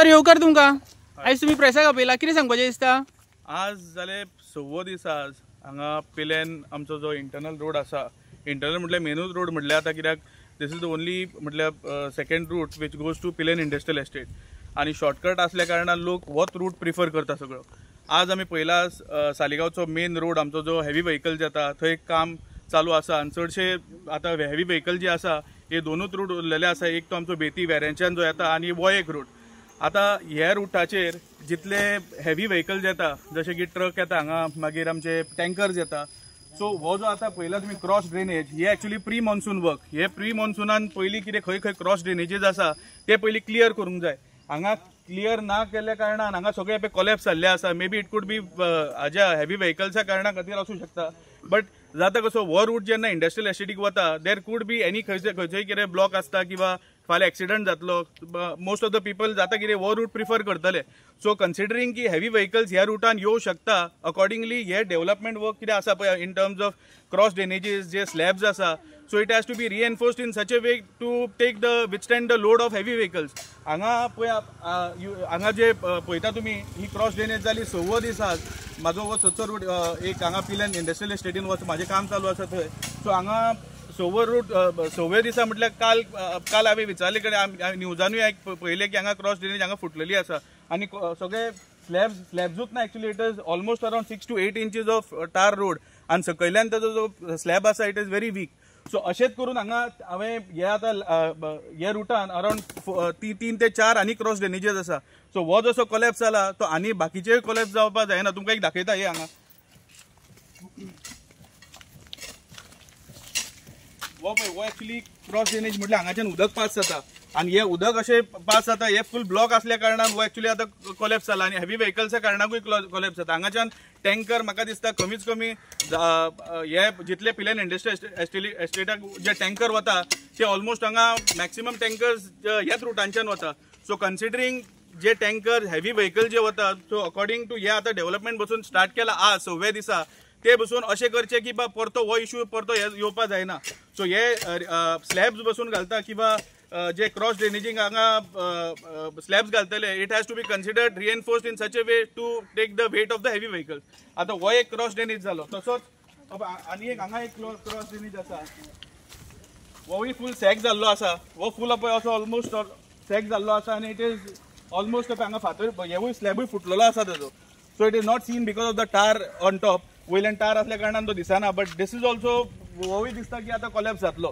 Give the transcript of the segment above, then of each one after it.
Sir येवकार तुमकां आयज तुमी प्रेसाक आपयला कितें सांगपाचें दिसता? आज जाले 6 दीस आज हांगा पिलेन आमचो जो इंटरनल रोड आसा, इंटरनल म्हटल्यार मेनूच रोड म्हटल्यार आतां कित्याक दिस इज द ओनली म्हटल्यार second route which goes to Pilerne industrial estate आनी शॉर्टकट असल्या कारणान लोक होच रूट प्रिफर करता सगळो. आज आमी पयला सालिगांवचो मेन रोड आमचो जो हेवी व्हेकल येता थंय काम चालू आसा आनी चडशे आतां हेवी व्हेकल जे आसा हे दोनूच रूट उरलेले आसा. एक तो आमचो बेती वेऱ्यांच्यान जो येता आनी वो एक रूट. आता ह्या रुटाचेर जितले हेवी व्हेकल्स येता जशे की ट्रक येता हांगा मागीर आमचे टँकर्स येता. सो हो जो आता पयला तुमी क्रॉस ड्रेनेज हे एक्चुअली प्री मॉन्सून वर्क. हे प्री मॉन्सूनान पयली कितें खंय खंय क्रॉस ड्रेनेजीस आसा ते पयली क्लियर करूंक जाय. हांगा क्लियर ना केल्ल्या कारणान हांगा सगळे पे कॉलेप्स जाल्ले आसा. May be it could be हाज्या हेवी व्हेकल्सा कारणां खातीर आसूं शकता. बट जाता कसो हो रूट जेन्ना इंडस्ट्रियल एस्टेटीक वता देर कुड बी एनी खंयचेय कितें ब्लॉक आसता किंवा फाल्यां एक्सिडंट जातलो. मोस्ट ऑफ द पीपल जाता कितें हो रूट प्रिफर करतले. सो कन्सिडरिंग की हेवी व्हेकल्स ह्या रुटान येवं शकता अकॉर्डिंगली हे डेव्हलपमेंट वर्क कितें आसा पळय in terms of cross drainages जे स्लॅब्स आसा so it has to be reinforced in such a way to take the withstand the load of heavy vehicles. हांगा पळय हांगा जे पळयता तुमी ही क्रॉस ड्रेनेज जाली 6 दीस आज. म्हाजो हो सचो रूट एक हांगा पिलेन इंडस्ट्रियल एस्टेटीन वच म्हाजें काम चालू आसा थंय. सो हांगा 6 रूट 6 दिसा म्हटल्यार काल हांवें विचारले कडेन न्यूजानूय पळयलें की हांगा क्रॉस ड्रेनेज हांगा फुटलेली आसा आनी सगळे स्लॅब्सूच ना. Actually it is almost around 6 to 8 inches of tar road आनी सकयल्यान ताजो जो स्लॅब आसा it is very weak. So अशेंच करून हांगा हांवें हे आतां ह्या रुटान अराउंड 3 ते 4 आनी क्रॉस ड्रेनेजीस आसा. सो हो जसो कॉलेप्स जाला तो आनी बाकीचे कॉलेप्स जावपाक जायना. तुमकां एक दाखयता हे हांगा वो एक्चुअली क्रॉस ड्रेनेज म्हटल्यार हांगाच्यान उदक पास जाता आनी हे उदक अशें पास जाता हे फूल ब्लॉक असल्या कारणान वो एक्चुअली आतां कॉलेप्स जाला आनी हेवी व्हेकल्सा कारणाकूय कॉलेप्स जाता. हांगाच्यान टँकर म्हाका दिसता कमीच कमी हे जितले पिलेन इंडस्ट्रियल एस्टेटाक जे टँकर वता ते ऑलमोस्ट हांगा मॅक्सिमम टँकर्स ह्याच रुटांच्यान वता. सो कन्सिडरिंग जे टँकर हेवी व्हेकल जे वता सो अकॉर्डिंग टू हे आतां डेव्हलपमेंट बसून स्टार्ट केला आज 6 दिसा ते बसून अशें करचे की बा परतो हो इश्यू परतो येवपा जायना. सो हे स्लॅब्स बसून घालता किंवा जे क्रॉस ड्रेनेजींग हांगा स्लॅब्स घालतले it has to be considered reinforced in such a way to take the weight of the heavy vehicle. आतां हो एक क्रॉस ड्रेनेज जालो तसोच आनी एक हांगा एक क्रॉस ड्रेनेज आसा. होय फूल सॅक जाल्लो आसा. हो फूल पळय असो ऑलमोस्ट सॅक जाल्लो आसा आनी इट इज ऑलमोस्ट हांगा फातर हेवूय स्लॅबूय फुटलेलो आसा ताजो. So it is not seen because of the tar on top. वयल्यान टार असल्या कारणान तो दिसना. बट दिस इज ऑल्सो होय दिसता की आतां कॉलेप्स जातलो.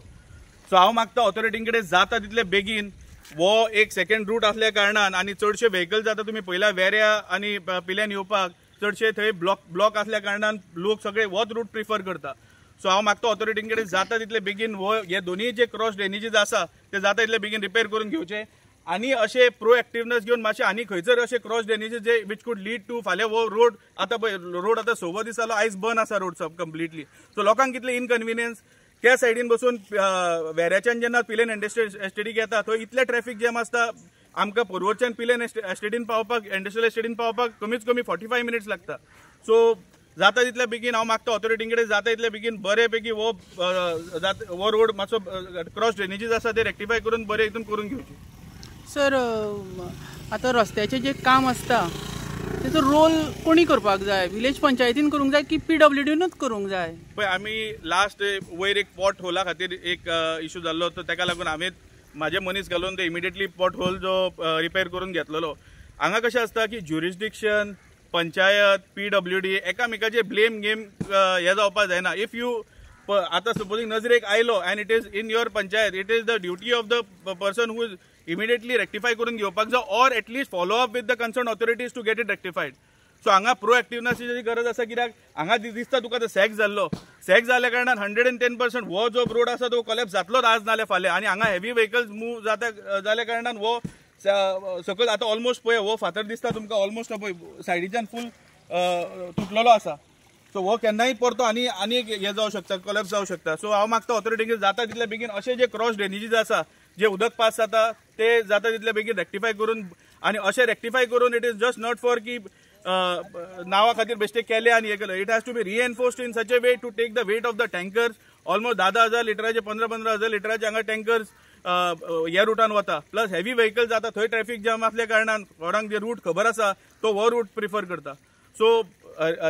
सो हांव मागता ऑथॉरिटीं कडेन जाता तितले बेगीन वो एक सेकंड रूट असल्या कारणान आनी चडशे व्हेकल्स आतां तुमी पयला वेऱ्या आनी पिल्यान येवपाक चडशे थंय ब्लॉक असल्या कारणान लोक सगळे होच रूट प्रिफर करता. सो हांव मागता ऑथॉरिटीं कडेन जाता तितले बेगीन वो हे दोनूय जे क्रॉस ड्रेनेजीस आसा ते जाता तितले बेगीन रिपेर करून घेवचे आनी अशे प्रोएक्टिवनेस घेवन मातशे आनी खंयसर अशे क्रॉस ड्रेनेजीस जे वीच कुड लीड टू फाल्यां वो रोड आतां पळय रोड आतां 6 दीस जालो आयज बंद आसा रोड सब कंप्लिटली. सो लोकांक कितले इनकन्विनियन्स त्या सायडीन बसून वेऱ्याच्यान जेन्ना पिलेन इंडस्ट्रियल एस्टेटीक येता थंय इतले ट्रॅफिक जॅम आसता. आमकां पर्वरच्यान पिलेन एस्टेटीन पावपाक इंडस्ट्रियल एस्टेटीन पावपाक कमीच कमी 45 मिनिट्स लागता. सो जाता तितले बेगीन हांव मागता ऑथॉरिटीं कडेन जाता तितले बेगीन बरे पैकी वो रोड मातसो क्रॉस ड्रेनेजीस आसा ते रेक्टिफाय करून बरे हितून करून घेवचे. सर आता रस्त्याचे जे काम आसता तेचो रोल कोणी करपाक जाय? विलेज पंचायतीन करूंक जाय की PWDनूच करूंक जाय? पळय आमी लास्ट वयर एक पॉट होला खातीर एक इश्यू जाल्लो तो ताका लागून हांवें म्हाजे मनीस घालून ते इमिडिएटली पॉट होल जो रिपेर करून घेतलेलो. हांगा कशें आसता की ज्युरिस्डिक्शन पंचायत PWD एकामेकाचे ब्लेम गेम हे जावपाक जायना. इफ यू आतां सपोजींग नजरेक आयलो and it is in your panchayat it is the duty of the person who is immediately rectify करून घेवपाक जाय or at least follow up with the concern authorities to get it rectified. So हांगा प्रोएक्टिवनेसाची गरज आसा कित्याक हांगा दिसता तुका तो सॅक जाल्लो. सॅक जाल्ल्या कारणान 110% हो जो रोड आसा तो कॉलेप्स जातलोच आज नाल्यार फाल्यां आनी हांगा हेवी व्हेकल्स मूव जाता जाल्या कारणान हो सकयल आतां ऑलमोस्ट पळय हो फातर दिसता तुमकां ऑलमोस्ट पळय सायडीच्यान फूल तुटलेलो आसा. सो हो केन्नाय परतो आनी एक हे जावं शकता कॉलेप्स जावं शकता. सो हांव मागता ऑथॉरिटींक जाता तितले बेगीन अशे जे क्रॉस ड्रेनेजीस आसा जे उदक पास जाता ते जाता तितले बेगीन रेक्टिफाय करून आनी अशें रेक्टिफाय करून it is just not for की नावा खातीर बेश्टे केले आनी हे केले. It has to be reinforced in such a way to take the weight of the tankers almost 10,000 लिटराचे 15,000 लिटराचे हांगा टँकर्स ह्या रुटान वता. प्लस हेवी व्हेकल्स जाता, थंय ट्रॅफिक जाम असल्या कारणान कोणाक जे रूट खबर आसा तो हो रूट प्रिफर करता. सो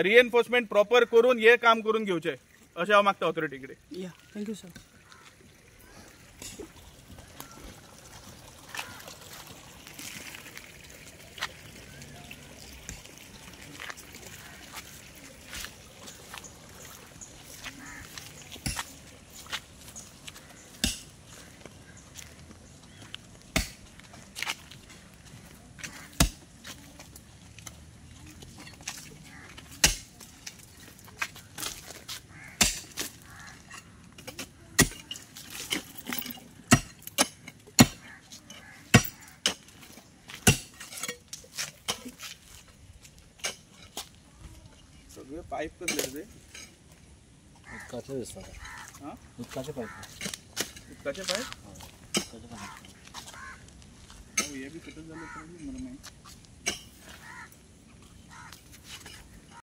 रिएन्फोर्समेंट प्रॉपर करून हे काम करून घेवचें अशें हांव मागता ऑथॉरिटी कडेन. या थँक्यू सर. सगळे पाईप कसले ते उदकाचे दिसतात. हां उदकाचे पाईप. उदकाचे पाईप उदकाचे पाईप. हे बी सुटत झाले मला माहिती.